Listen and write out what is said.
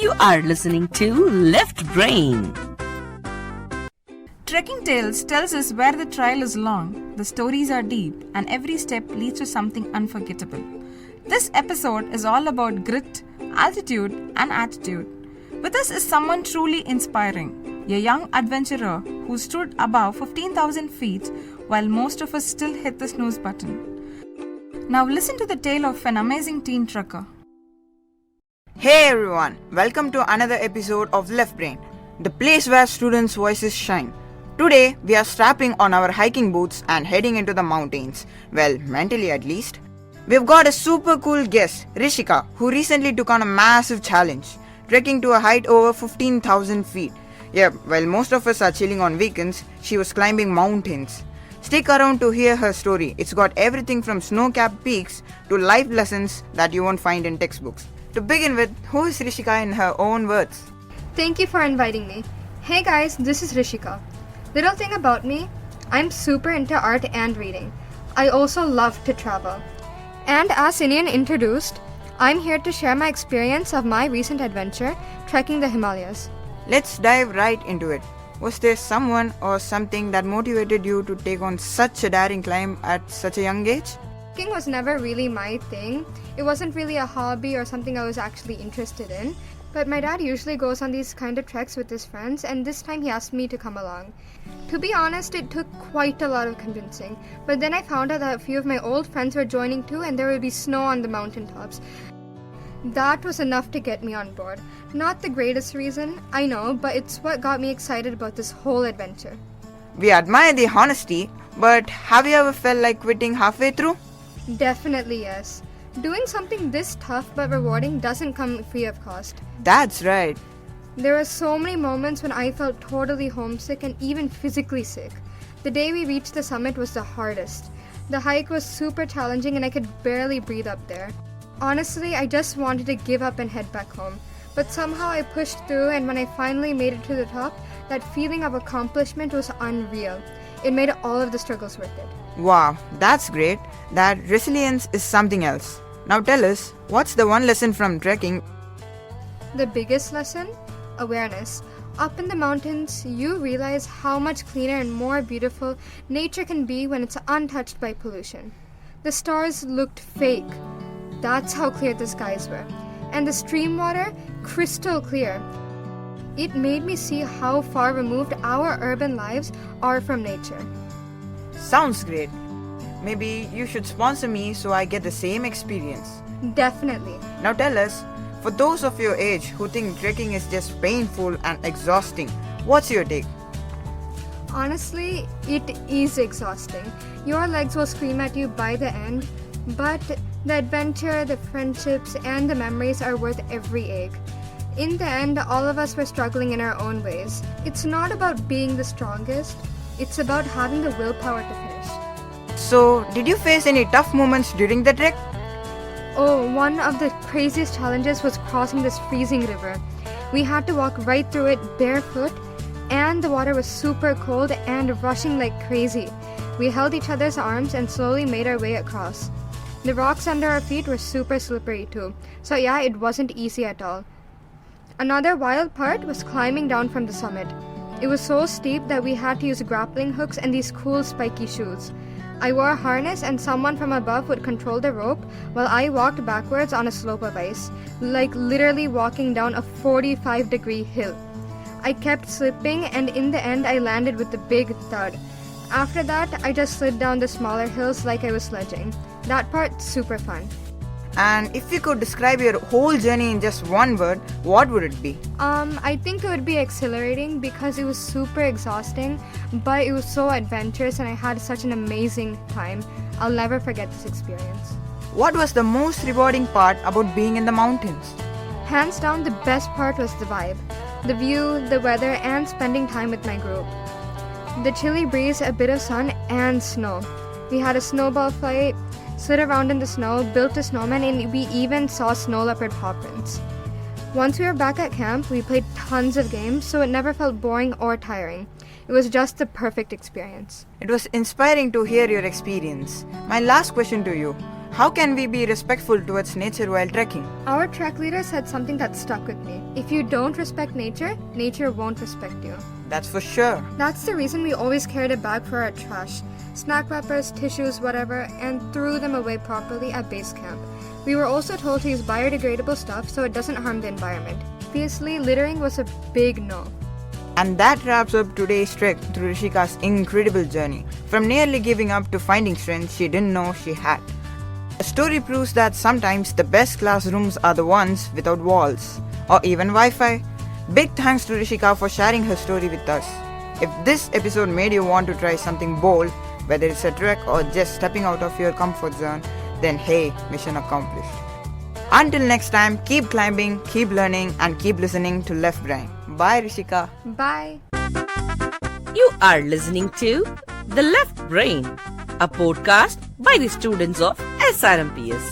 You are listening to Left Brain. Trekking Tales tells us where the trail is long, the stories are deep, and every step leads to something unforgettable. This episode is all about grit, altitude, and attitude. With us is someone truly inspiring, a young adventurer who stood above 15,000 feet while most of us still hit the snooze button. Now listen to the tale of an amazing teen trucker. Hey everyone, welcome to another episode of Left Brain, the place where students' voices shine. Today, we are strapping on our hiking boots and heading into the mountains. Well, mentally at least. We've got a super cool guest, Rishika, who recently took on a massive challenge, trekking to a height over 15,000 feet. Yeah, while most of us are chilling on weekends, she was climbing mountains. Stick around to hear her story. It's got everything from snow-capped peaks to life lessons that you won't find in textbooks. To begin with, who is Rishika in her own words? Thank you for inviting me. Hey guys, this is Rishika. Little thing about me, I'm super into art and reading. I also love to travel. And as Inian introduced, I'm here to share my experience of my recent adventure trekking the Himalayas. Let's dive right into it. Was there someone or something that motivated you to take on such a daring climb at such a young age? Trekking was never really my thing. It wasn't really a hobby or something I was actually interested in. But my dad usually goes on these kind of treks with his friends, and this time he asked me to come along. To be honest, it took quite a lot of convincing. But then I found out that a few of my old friends were joining too, and there would be snow on the mountaintops. That was enough to get me on board. Not the greatest reason, I know, but it's what got me excited about this whole adventure. We admire the honesty, but have you ever felt like quitting halfway through? Definitely yes. Doing something this tough but rewarding doesn't come free of cost. That's right. There were so many moments when I felt totally homesick and even physically sick. The day we reached the summit was the hardest. The hike was super challenging and I could barely breathe up there. Honestly, I just wanted to give up and head back home. But somehow I pushed through, and when I finally made it to the top, that feeling of accomplishment was unreal. It made all of the struggles worth it. Wow, that's great. That resilience is something else. Now tell us, what's the one lesson from trekking? The biggest lesson? Awareness. Up in the mountains, you realize how much cleaner and more beautiful nature can be when it's untouched by pollution. The stars looked fake. That's how clear the skies were. And the stream water, crystal clear. It made me see how far removed our urban lives are from nature. Sounds great. Maybe you should sponsor me so I get the same experience. Definitely. Now tell us, for those of your age who think trekking is just painful and exhausting, what's your take? Honestly, it is exhausting. Your legs will scream at you by the end, but the adventure, the friendships, and the memories are worth every ache. In the end, all of us were struggling in our own ways. It's not about being the strongest, it's about having the willpower to finish. So, did you face any tough moments during the trek? Oh, one of the craziest challenges was crossing this freezing river. We had to walk right through it barefoot, and the water was super cold and rushing like crazy. We held each other's arms and slowly made our way across. The rocks under our feet were super slippery too, so yeah, it wasn't easy at all. Another wild part was climbing down from the summit. It was so steep that we had to use grappling hooks and these cool spiky shoes. I wore a harness and someone from above would control the rope while I walked backwards on a slope of ice, like literally walking down a 45-degree hill. I kept slipping and in the end I landed with a big thud. After that, I just slid down the smaller hills like I was sledging. That part, super fun. And if you could describe your whole journey in just one word, what would it be? I think it would be exhilarating because it was super exhausting, but it was so adventurous and I had such an amazing time. I'll never forget this experience. What was the most rewarding part about being in the mountains? Hands down, the best part was the vibe. The view, the weather, and spending time with my group. The chilly breeze, a bit of sun, and snow. We had a snowball fight, slid around in the snow, built a snowman, and we even saw snow leopard paw prints. Once we were back at camp, we played tons of games, so it never felt boring or tiring. It was just the perfect experience. It was inspiring to hear your experience. My last question to you, How can we be respectful towards nature while trekking? Our trek leader said something that stuck with me. If you don't respect nature, nature won't respect you. That's for sure. That's the reason we always carried a bag for our trash, snack wrappers, tissues, whatever, and threw them away properly at base camp. We were also told to use biodegradable stuff so it doesn't harm the environment. Obviously, littering was a big no. And that wraps up today's trek through Rishika's incredible journey, from nearly giving up to finding strength she didn't know she had. The story proves that sometimes the best classrooms are the ones without walls, or even Wi-Fi. Big thanks to Rishika for sharing her story with us. If this episode made you want to try something bold, whether it's a trek or just stepping out of your comfort zone, then hey, mission accomplished. Until next time, keep climbing, keep learning, and keep listening to Left Brain. Bye, Rishika. Bye. You are listening to The Left Brain, a podcast by the students of SRMPS.